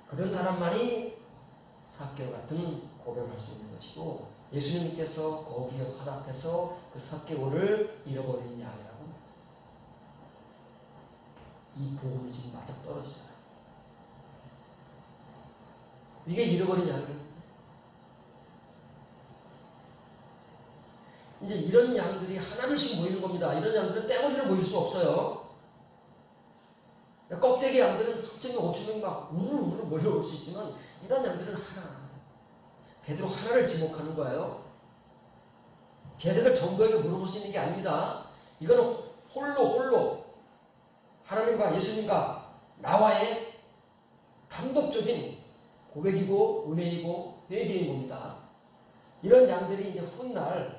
그런 사람만이 삭개오 같은 고백을 할 수 있는 것이고 예수님께서 거기에 화답해서 그 삭개오를 잃어버린 양이라고 말씀하셨어요. 이 복음이 지금 맞아 떨어지잖아요. 이게 잃어버린 양이에요. 이제 이런 양들이 하나둘씩 모이는 겁니다. 이런 양들은 떼거리로 모일 수 없어요. 껍데기 양들은 3,000명, 5,000명 막 우르르 몰려올 수 있지만 이런 양들은 하나. 베드로 하나를 지목하는 거예요. 제자들 전부에게 물어볼 수 있는 게 아닙니다. 이거는 홀로 하나님과 예수님과 나와의 단독적인 고백이고 은혜이고 회개인 겁니다. 이런 양들이 이제 훗날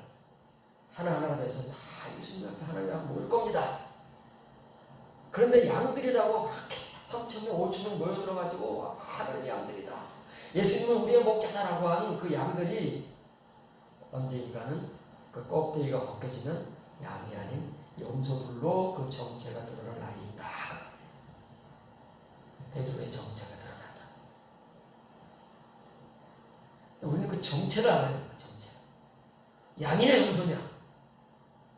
하나하나가 돼서 다 예수님 앞에 하나님 앞에 모일 겁니다. 그런데 양들이라고 그렇게 3,000명, 5,000명 모여들어가지고 하나님의 양들이다. 예수님은 우리의 목자다라고 하는 그 양들이 언젠가는 그 껍데기가 벗겨지면 양이 아닌 염소들로 그 정체가 드러날 날이 있다. 베드로의 정체가 드러난다. 우리는 그 정체를 알아야 됩니다. 정체. 양이냐 염소냐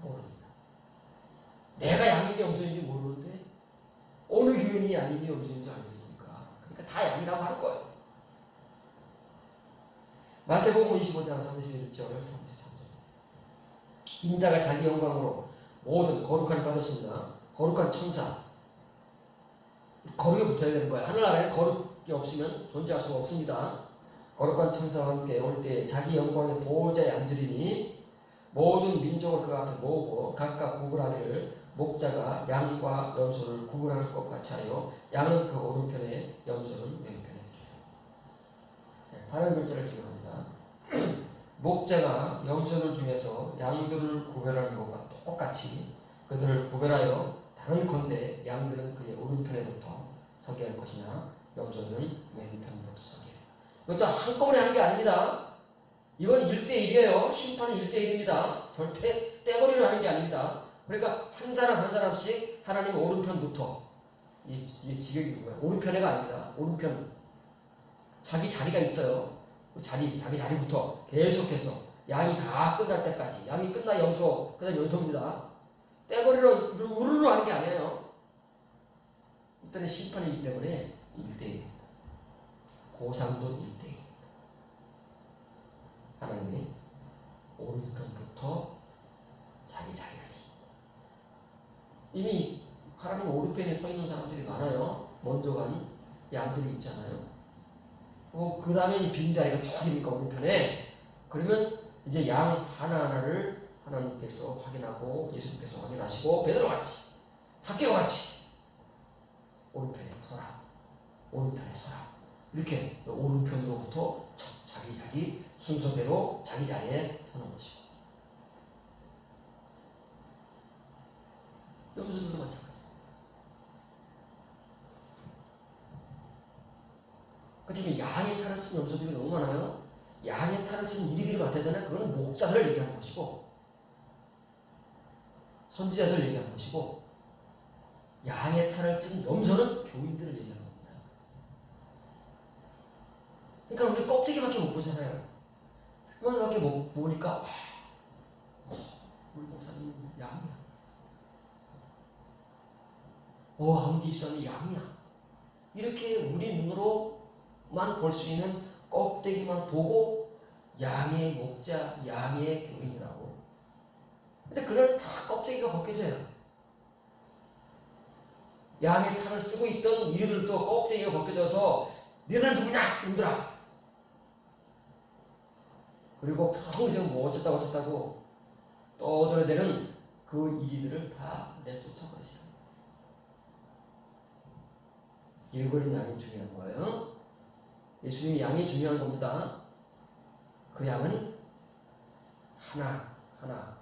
모릅니다. 내가 양인지 염소인지 모르는데 어느 교인이 양인지 염소인지 알겠습니까? 그러니까 다 양이라고 할 거예요. 마태복음 25장 31절 33절 인자가 자기 영광으로 모든 거룩함을 받았습니다. 거룩한 천사 거룩에 붙어야 되는 거예요. 하늘나라에 거룩이 없으면 존재할 수가 없습니다. 거룩한 천사와 함께 올 때 자기 영광의 보호자에 앉으리니 모든 민족을 그 앞에 모으고 각각 구분하기를 목자가 양과 염소를 구분할 것 같이 하여 양은 그 오른편에 염소는 왼편에 두리라. 다른 글자를 지급합니다. 목자가 염소들 중에서 양들을 구별하는 것과 똑같이 그들을 구별하여 다른 건대 양들은 그의 오른편에부터 서게 할 것이나 염소들은 왼편부터 서게 해요. 이것도 한꺼번에 하는 게 아닙니다. 이건 1대1이에요. 심판은 1대1입니다. 절대 떼거리로 하는 게 아닙니다. 그러니까 한 사람 한 사람씩 하나님 오른편부터 이 지경이 뭐야? 오른편에가 아닙니다. 오른편 자기 자리가 있어요. 자기 자리부터 계속해서 양이 다 끝날 때까지 양이 끝나 염소 그다음 염소입니다. 떼거리로 우르르 하는 게 아니에요. 일단은 심판이기 때문에 1대1입니다. 고상도 1대1입니다. 하나님이 오른편부터 자기 자리가 있습니다. 이미 하나님 오른편에 서 있는 사람들이 많아요. 먼저 간 양들이 있잖아요. 그 다음에 빈자리가 쭉입니까 오른편에. 그러면 이제 양 하나하나를 하나님께서 확인하고 예수님께서 확인하시고 베드로같이 삭개오같이 오른편에 서라. 오른편에 서라. 이렇게 오른편으로부터 자기 자리 순서대로 자기 자리에 서는 것이고 염소들도 마찬가지. 지금 양의 탈을 쓴 염소들이 너무 많아요. 양의 탈을 쓴 이리들이 맡아야 되나? 그건 목자를 얘기하는 것이고 선지자들 얘기하는 것이고 양의 탈을 쓴 염소는 교인들을 얘기하는 겁니다. 그러니까 우리 껍데기밖에 못 보잖아요. 그만밖에 못 보니까 우리 목사님 양이야. 아무리 입수하는 양이야. 이렇게 우리 눈으로 만 볼 수 있는 껍데기만 보고 양의 목자, 양의 교인이라고. 근데 그날 다 껍데기가 벗겨져요. 양의 탈을 쓰고 있던 이들도 껍데기가 벗겨져서 너희들 누구냐? 이놈들아. 그리고 평생 뭐 어쩌다고 떠들어대는 그 이들을 다 내쫓아버리시는 거예요. 일거리 양이 중요한 거예요. 예수님이 양이 중요한 겁니다. 그 양은 하나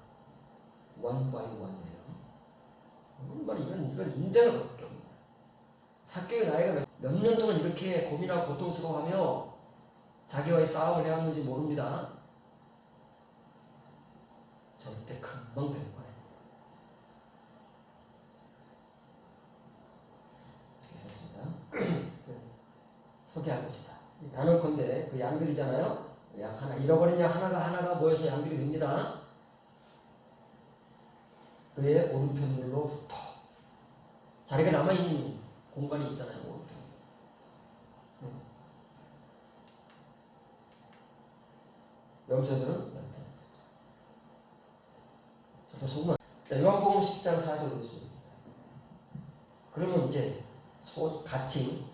원 바이 원이에요. 이건 인정을 받을 겁니다. 삭개의 나이가 몇 년 동안 이렇게 고민하고 고통스러워하며 자기와의 싸움을 해왔는지 모릅니다. 절대 금방 되는 거예요. 있습니다. 소개할 것이다. 단언컨대 그 양들이잖아요. 양 하나 잃어버린 양 하나가 모여서 양들이 됩니다. 그의 오른편으로부터 자리가 남아있는 공간이 있잖아요. 오른편. 염소들은 왼편. 저도 속만. 요한복음 10장 4절로 있습니다. 그러면 이제 같이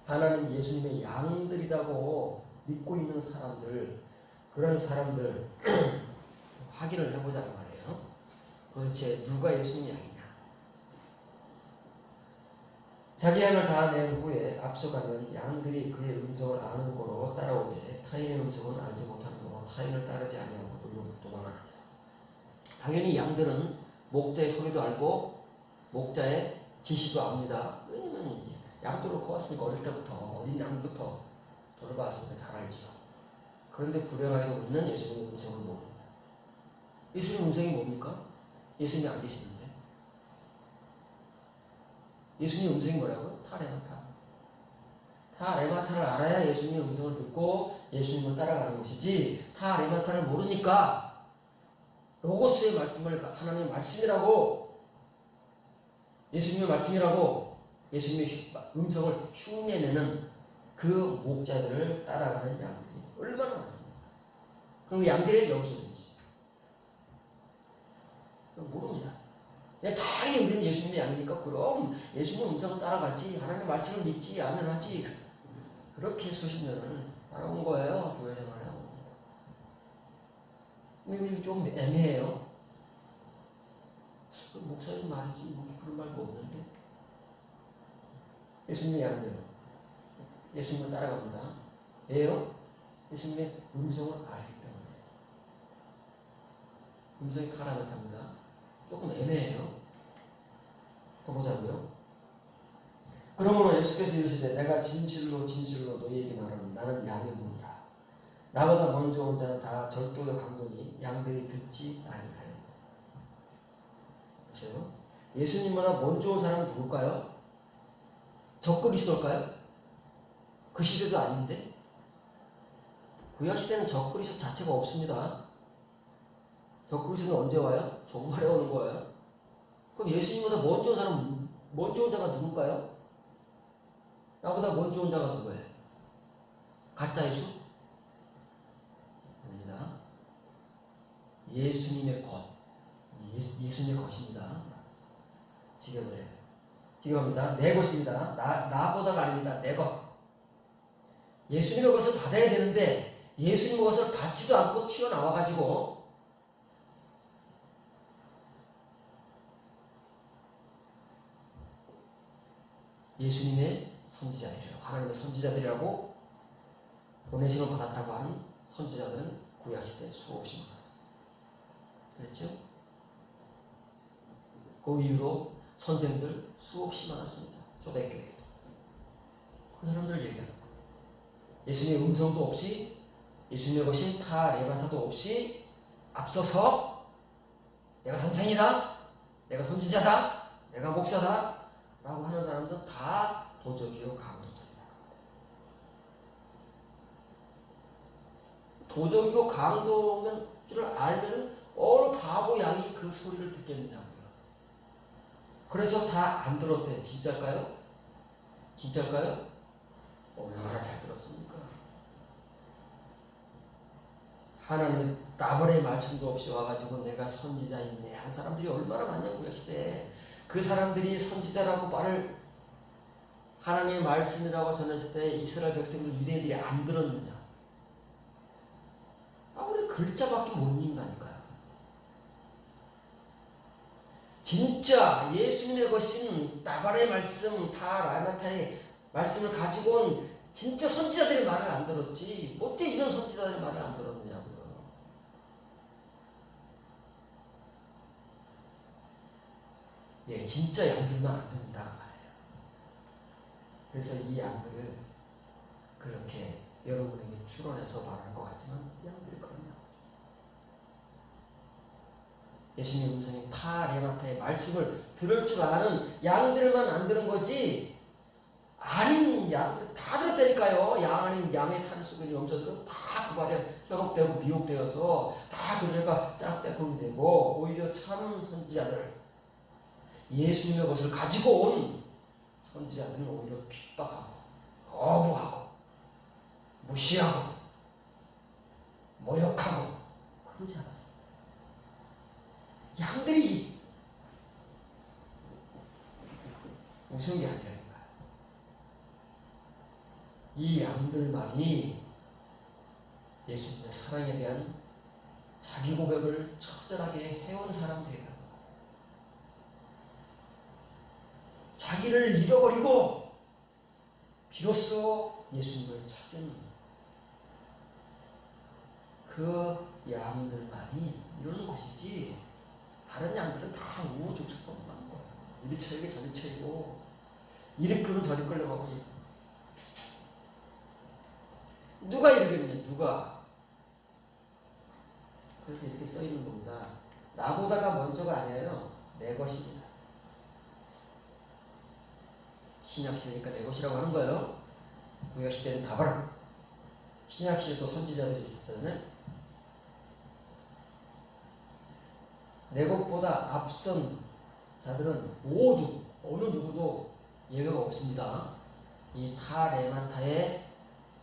하나님 예수님의 양들이라고 믿고 있는 사람들, 그런 사람들 확인을 해보자는 말이에요. 도대체 누가 예수님의 양이냐? 자기 양을 다 낸 후에 앞서가면 양들이 그의 음성을 아는 거로 따라오되 타인의 음성은 알지 못하는 거로 타인을 따르지 아니하고 도망하느니라. 당연히 양들은 목자의 소리도 알고 목자의 지시도 압니다. 왜냐면 양도를 커왔으니까 어릴 때부터 어린 양부터 돌봐왔으니까 잘 알죠. 그런데 불행하게도 우리는 예수님의 음성을 모릅니다. 예수님 음성이 뭡니까? 예수님이 안 계시는데 예수님 음성이 뭐라고요? 타레마타. 타레마타를 알아야 예수님의 음성을 듣고 예수님을 따라가는 것이지, 타레마타를 모르니까 로고스의 말씀을 하나님의 말씀이라고, 예수님의 말씀이라고 예수님의 음성을 흉내내는 그 목자들을 따라가는 양들이 얼마나 많습니까? 그럼 양들의 영소인지 모릅니다. 당연히 우리는 예수님의 양이니까 그럼 예수님의 음성을 따라가지, 하나님의 말씀을 믿지 않으면 하지. 그렇게 수십 년을 살아온 거예요. 교회 생활을 하고. 이게 좀 애매해요. 목사님 말이지 뭐 그런 말도 없는데. 예수님의 양들, 예수님을 따라갑니다. 왜요? 예수님의 음성을 알기 때문에. 음성이 타라마타입니다. 조금 애매해요. 더 보자고요. 그러므로 예수께서 이르시되 내가 진실로 진실로 너희에게 말하노니 나는 양의 문이라. 나보다 먼저 온 자는 다 절도의 강도니 양들이 듣지 아니하여. 보세요. 예수님보다 먼저 온 사람은 누굴까요? 적그리스도일까요? 그 시대도 아닌데. 구약 시대는 적그리스도 자체가 없습니다. 적그리스도는 언제 와요? 종말에 오는 거예요. 그럼 예수님보다 먼저 온 사람, 먼저 온 자가 누굴까요? 나보다 먼저 온 자가 누구예요? 가짜 예수? 아닙니다. 예수님의 것. 예수님의 것입니다. 지경을 해요. 지경합니다. 내 것입니다. 나보다가 아닙니다. 내 것. 예수님의 것을 받아야 되는데 예수님의 것을 받지도 않고 튀어나와가지고 예수님의 선지자들이라고, 하나님의 선지자들이라고 보내심을 받았다고 하는 선지자들은 구약시대에 수없이 많았습니다. 그랬죠? 그 이후로 선생들 수없이 많았습니다. 초대교회. 그 사람들 얘기하는 거예요. 예수님의 음성도 없이, 예수님의 것인 타레마타도 없이 앞서서 내가 선생이다, 내가 선지자다, 내가 목사다 라고 하는 사람들은 다 도적이요 강도들이다. 도적이고 강도인 줄 알면 어느 바보 양이 그 소리를 듣겠느냐고요. 그래서 다 안 들었대. 진짜일까요? 진짜일까요? 얼마나 잘 들었습니까? 하나님의 나발의 말씀도 없이 와가지고 내가 선지자인데 한 사람들이 얼마나 많냐고요. 시대에 그 사람들이 선지자라고 말을 하나님의 말씀이라고 전했을 때 이스라엘 백성들 유대인들이 안 들었느냐? 우리 글자밖에 못 읽는다니까요. 진짜 예수님의 것인 나발의 말씀, 타라마타의 말씀을 가지고 온 진짜 선지자들의 말을 안 들었지. 어떻게 이런 선지자들의 말을 안 들었느냐고요. 예, 진짜 양들만 안 듣는다 그 말이에요. 그래서 이 양들을 그렇게 여러분에게 추론해서 말할 것 같지만 양들이 그런 양들. 예수님 음성인 타레마타의 말씀을 들을 줄 아는 양들만 안 들은 거지, 아닌 양들 다 들었다니까요. 양 아닌 양의 탈을 쓰고 있는 염소들은 다 그 말에 현혹되고 미혹되어서 다 그들과 짝짝꿍이 되고, 오히려 참 선지자들, 예수님의 것을 가지고 온 선지자들은 오히려 핍박하고 거부하고 무시하고 모욕하고 그러지 않았어요. 양들이 무슨 게 아니라니까요. 이 양들만이 예수님의 사랑에 대한 자기 고백을 처절하게 해온 사람들이다. 자기를 잃어버리고 비로소 예수님을 찾은 그 양들만이 이러는 것이지, 다른 양들은 다 우후죽순만 하는 거예요. 이리 쳐이고 저리 쳐이고, 이리 끌면 저리 끌려가고. 누가 이러겠냐, 누가. 그래서 이렇게 써있는 겁니다. 나보다가 먼저가 아니에요. 내 것입니다. 신약시대니까 내 것이라고 하는 거예요. 구약시대는 다바라. 신약시대도 선지자들이 있었잖아요. 내 것보다 앞선 자들은 모두 어느 누구도 예외가 없습니다. 이 타레마타의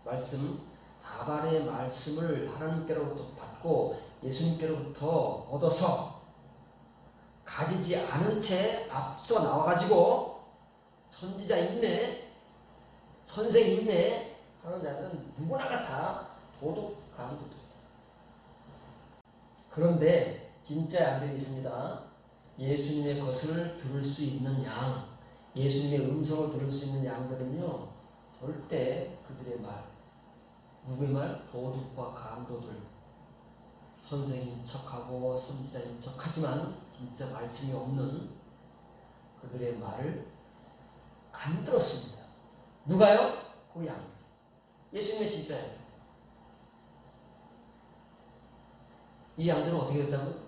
말씀, 다발의 말씀을 하나님께로부터 받고 예수님께로부터 얻어서 가지지 않은 채 앞서 나와가지고 선지자 있네, 선생 있네 하는 자들은 누구나가 다 도둑한 것들. 그런데 진짜 양들이 있습니다. 예수님의 것을 들을 수 있는 양, 예수님의 음성을 들을 수 있는 양들은요, 절대 그들의 말, 누구의 말? 도둑과 강도들, 선생인 척하고 선지자인 척하지만 진짜 말씀이 없는 그들의 말을 안 들었습니다. 누가요? 그 양들. 예수님의 진짜 양들. 이 양들은 어떻게 됐다고요?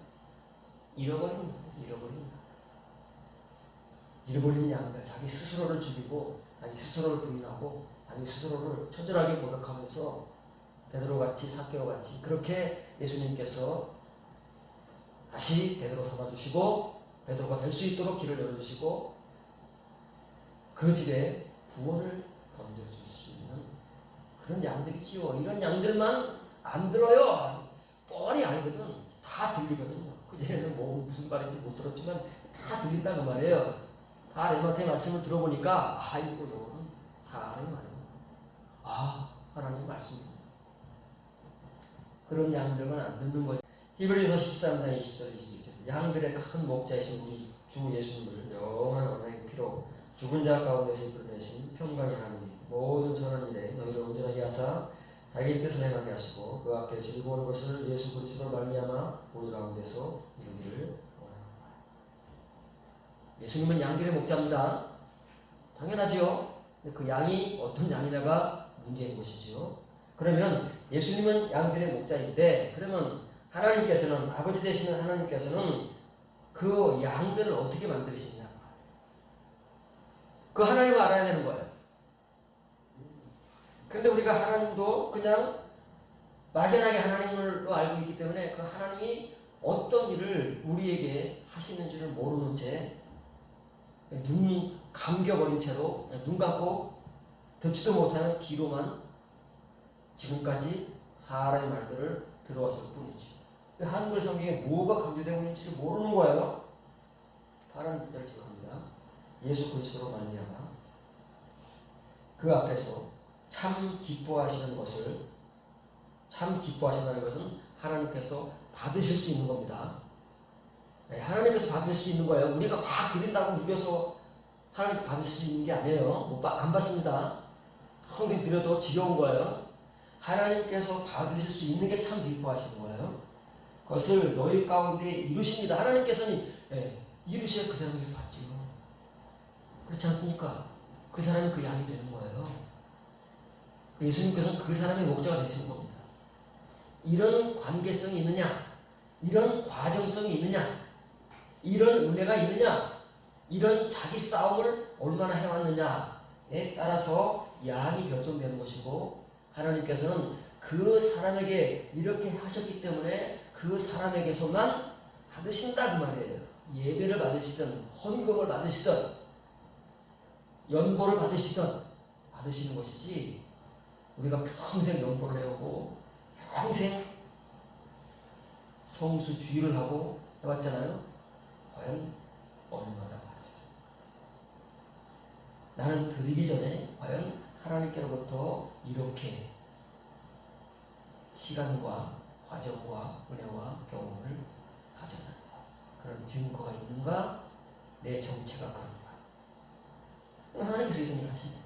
잃어버린 양들, 자기 스스로를 죽이고 자기 스스로를 부인하고 자기 스스로를 처절하게 고백하면서 베드로같이 삭개오같이 그렇게 예수님께서 다시 베드로 삼아주시고 베드로가 될 수 있도록 길을 열어주시고 그 집에 구원을 던져줄 수 있는 그런 양들이지요. 이런 양들만 안 들어요. 뻔히 알거든. 다 들리거든요. 그전에는 뭐 무슨 말인지 못 들었지만 다 들린다 그 말이에요. 다 레마타의 말씀을 들어보니까 이거 요거는 사람의 말이에요. 하나님의 말씀입니다. 그런 양들만 안 듣는 거죠. 히브리서 13장 20절 21절 양들의 큰 목자이신 우리 주 예수님을 영원한 언약의 피로 죽은 자 가운데서 이끌어내신 평강의 하나님 모든 선한 일에 너희를 온전하게 하사 자기 뜻을 행하게 하시고 그 앞에 즐거운 것을 예수 그리스도로 말미암아 우리 가운데서 이루기를 원합니다. 예수님은 양들의 목자입니다. 당연하지요. 그 양이 어떤 양이냐가 문제인 것이지요. 그러면 예수님은 양들의 목자인데 그러면 하나님께서는 아버지 되시는 하나님께서는 그 양들을 어떻게 만드시냐? 그 하나님을 알아야 되는 거예요. 그런데 우리가 하나님도 그냥 막연하게 하나님으로 알고 있기 때문에 그 하나님이 어떤 일을 우리에게 하시는지를 모르는 채 눈 감겨버린 채로 눈 감고 듣지도 못하는 귀로만 지금까지 사람의 말들을 들어왔을 뿐이지. 한글 성경에 뭐가 강조되고 있는지를 모르는 거예요. 다른 문제를 지적합니다. 예수 그리스도로 말미암아 그 앞에서 참 기뻐하시는 것을 참 기뻐하신다는 것은 하나님께서 받으실 수 있는 겁니다. 하나님께서 받으실 수 있는 거예요. 우리가 막 드린다고 우겨서 하나님께 받을 수 있는 게 아니에요. 안 받습니다. 평생 드려도 지겨운 거예요. 하나님께서 받으실 수 있는 게 참 기뻐하시는 거예요. 그것을 너희 가운데 이루십니다. 하나님께서는 이루셔야 그 사람에게서 받죠. 그렇지 않습니까? 그 사람이 그 양이 되는 거예요. 예수님께서는 그 사람의 목자가 되시는 겁니다. 이런 관계성이 있느냐, 이런 과정성이 있느냐, 이런 은혜가 있느냐, 이런 자기 싸움을 얼마나 해왔느냐에 따라서 양이 결정되는 것이고 하나님께서는 그 사람에게 이렇게 하셨기 때문에 그 사람에게서만 받으신다 그 말이에요. 예배를 받으시든 헌금을 받으시든 연보를 받으시든 받으시는 것이지 우리가 평생 연보를 해오고 평생 성수주의를 하고 해왔잖아요. 과연 얼마나 받으셨습니까? 나는 드리기 전에 과연 하나님께로부터 이렇게 시간과 과정과 은혜와 경험을 가져간다. 그런 증거가 있는가? 내 정체가 그런가? 하나님께서 이런 일을 하신다.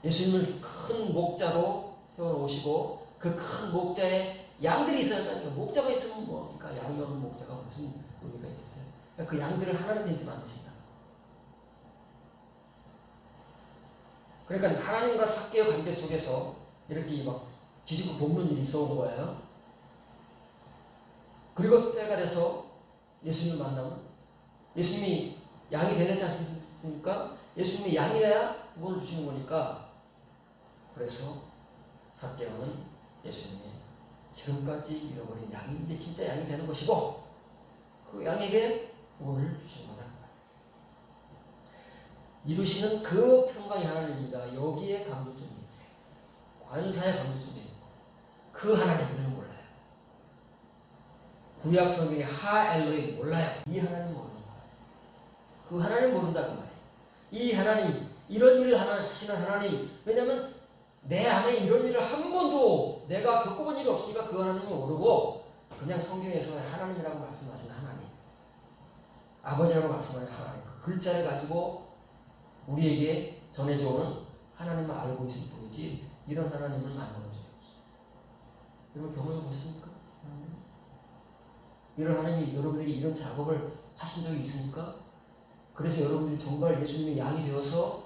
예수님을 큰 목자로 세워놓으시고 그 큰 목자에 양들이 있어요. 목자가 있으면 그러니까 양이 없는 목자가 무슨 의미가 있겠어요? 그 양들을 하나님께 만드신다. 그러니까 하나님과 삭개의 관계 속에서 이렇게 막 지지고 볶는 일이 있어온 거예요. 그리고 때가 돼서 예수님을 만나면 예수님이 양이 되는지 그러니까 예수님이 양이어야 구원을 주시는 거니까. 그래서 삭개오는 예수님이 지금까지 잃어버린 양이 이제 진짜 양이 되는 것이고 그 양에게 구원을 주신 거다. 이루시는 그 평강의 하나님입니다. 여기에 강조점이 관사의 강조점이 그 하나님 우리는 몰라요. 구약 성경의 하 엘로힘 몰라요. 이 하나님 모르는 거예요. 그 하나님 모른다 그 말이에요. 이 하나님 이런 일을 하시는 하나님, 왜냐하면 내 안에 이런 일을 한 번도 내가 겪어본 일이 없으니까 그 하나님을 모르고 그냥 성경에서 하나님이라고 말씀하시는 하나님, 아버지라고 말씀하는 하나님, 그 글자를 가지고 우리에게 전해져 오는 하나님을 알고 있을 뿐이지 이런 하나님을 만나본 적이 없어요. 여러분 경험해 보십니까? 이런 하나님이 여러분에게 이런 작업을 하신 적이 있습니까? 그래서 여러분들이 정말 예수님의 양이 되어서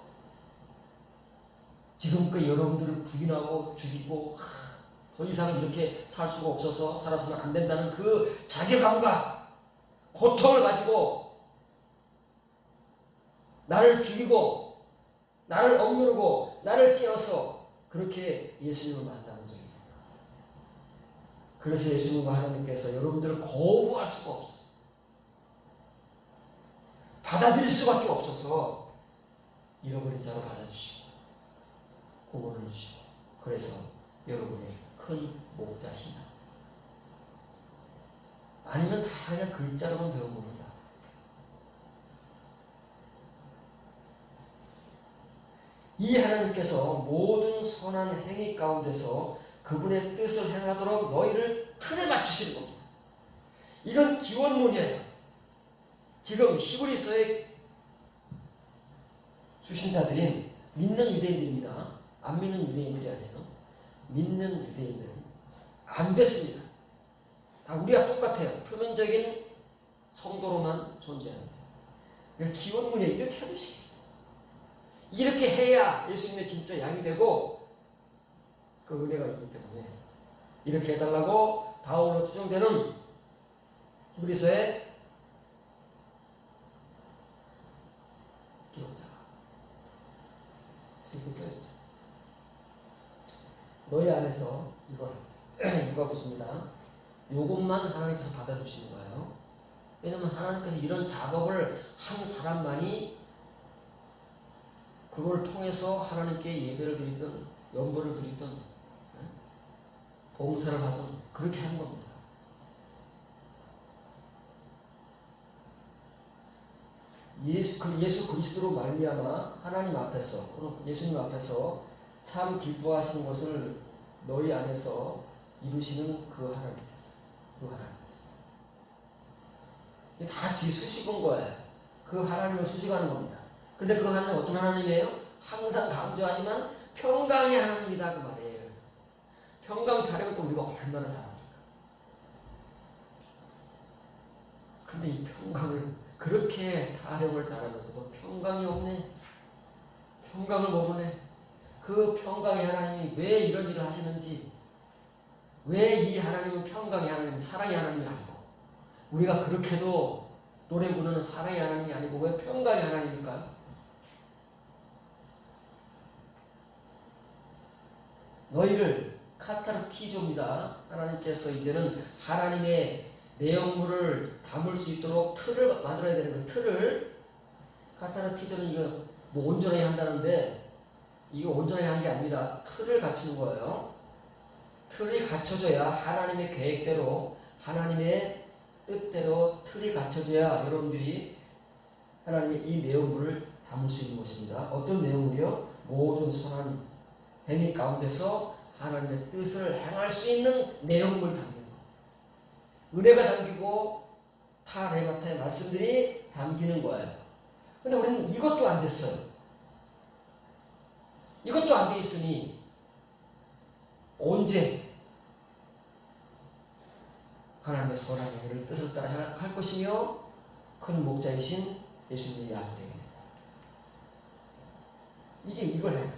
지금까지 여러분들을 부인하고 죽이고 더 이상 이렇게 살 수가 없어서 살아서는 안 된다는 그 자괴감과 고통을 가지고 나를 죽이고 나를 억누르고 나를 깨어서 그렇게 예수님을 만나는 적입니다. 그래서 예수님과 하나님께서 여러분들을 거부할 수가 없었어요. 받아들일 수밖에 없어서 잃어버린 자로 받아주시고 구원을 주시고 그래서 여러분의 큰 목자시나 아니면 다 그냥 글자로만 배워봅니다. 이 하나님께서 모든 선한 행위 가운데서 그분의 뜻을 행하도록 너희를 틀에 맞추시는 겁니다. 이건 기원문이에요. 지금 히브리서에 주신 자들인 믿는 유대인들입니다. 안 믿는 유대인들이 아니에요. 믿는 유대인들은 안 됐습니다. 다 우리가 똑같아요. 표면적인 성도로만 존재합니다. 그러니까 기원문에 이렇게 해주시기. 이렇게 해야 예수님의 진짜 양이 되고 그 은혜가 있기 때문에 이렇게 해달라고 바울로 추정되는 히브리서의 기록자가 이렇게 써있어요. 너희 안에서 이걸 읽어보십니다. 이것만 하나님께서 받아주시는 거예요. 왜냐하면 하나님께서 이런 작업을 한 사람만이 그걸 통해서 하나님께 예배를 드리든 연보를 드리든 봉사를 하든 그렇게 하는 겁니다. 예수 그리스도로 말미암아 하나님 앞에서 예수님 앞에서 참 기뻐하시는 것을 너희 안에서 이루시는 그 하나님께서 이게 다 뒤수식은 거예요. 그 하나님을 수식하는 겁니다. 근데 그 하나님은 어떤 하나님이에요? 항상 강조하지만 평강의 하나님이다 그 말이에요. 평강 타령을 또 우리가 얼마나 잘합니까? 근데 이 평강을 그렇게 타령을 잘하면서도 평강이 없네. 평강을 모르네. 그 평강의 하나님이 왜 이런 일을 하시는지, 왜 이 하나님은 평강의 하나님, 사랑의 하나님이 아니고 우리가 그렇게도 노래 부르는 사랑의 하나님이 아니고 왜 평강의 하나님일까요? 너희를 카타르티조입니다. 하나님께서 이제는 하나님의 내용물을 담을 수 있도록 틀을 만들어야 되는 거예요. 틀을. 카타르티조는 이거 뭐 온전하게 한다는데 이거 온전하게 하는 게 아닙니다. 틀을 갖추는 거예요. 틀이 갖춰져야 하나님의 계획대로 하나님의 뜻대로 틀이 갖춰져야 여러분들이 하나님의 이 내용물을 담을 수 있는 것입니다. 어떤 내용물이요? 모든 선한 행위 가운데서 하나님의 뜻을 행할 수 있는 내용물 담기는 거. 은혜가 담기고 타 레마타의 말씀들이 담기는 거예요. 근데 우리는 이것도 안 됐어요. 이것도 안 돼 있으니 언제 하나님의 선한 행위를 뜻을 따라 할 것이며 큰 목자이신 예수님의 양이 되게 됩니다. 이게 이걸 해요.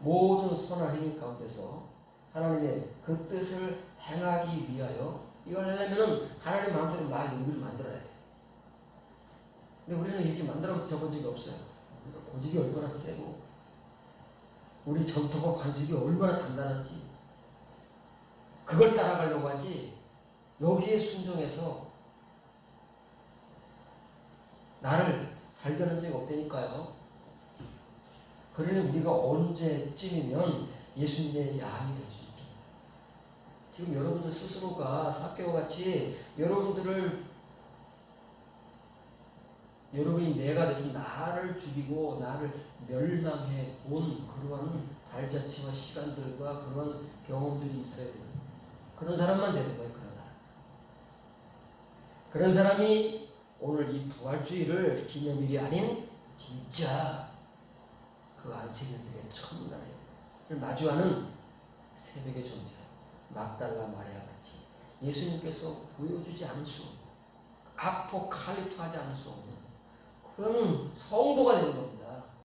모든 선한 행위 가운데서 하나님의 그 뜻을 행하기 위하여 이걸 하려면 하나님 마음대로 우리를 만들어야 돼. 근데 우리는 이렇게 만들어 적은 적이 없어요. 그러니까 고집이 얼마나 세고 우리 전통과 관습이 얼마나 단단한지 그걸 따라가려고 하지 여기에 순종해서 나를 발견한 적이 없다니까요. 그러니 우리가 언제쯤이면 예수님의 양이 될 수 있게. 지금 여러분들 스스로가 삭개와 같이 여러분이 내가 돼서 나를 죽이고 나를 멸망해 온 그러한 발자취와 시간들과 그러한 경험들이 있어야 돼요. 그런 사람만 되는 거예요. 그런 사람. 그런 사람이 오늘 이 부활주의를 기념일이 아닌 진짜 그 안식일들의 첫날에 마주하는 새벽의 존재, 막달라 마리아 같이 예수님께서 보여주지 않을 수, 아포칼립토하지 않을 수 없는 그런 성도가 되는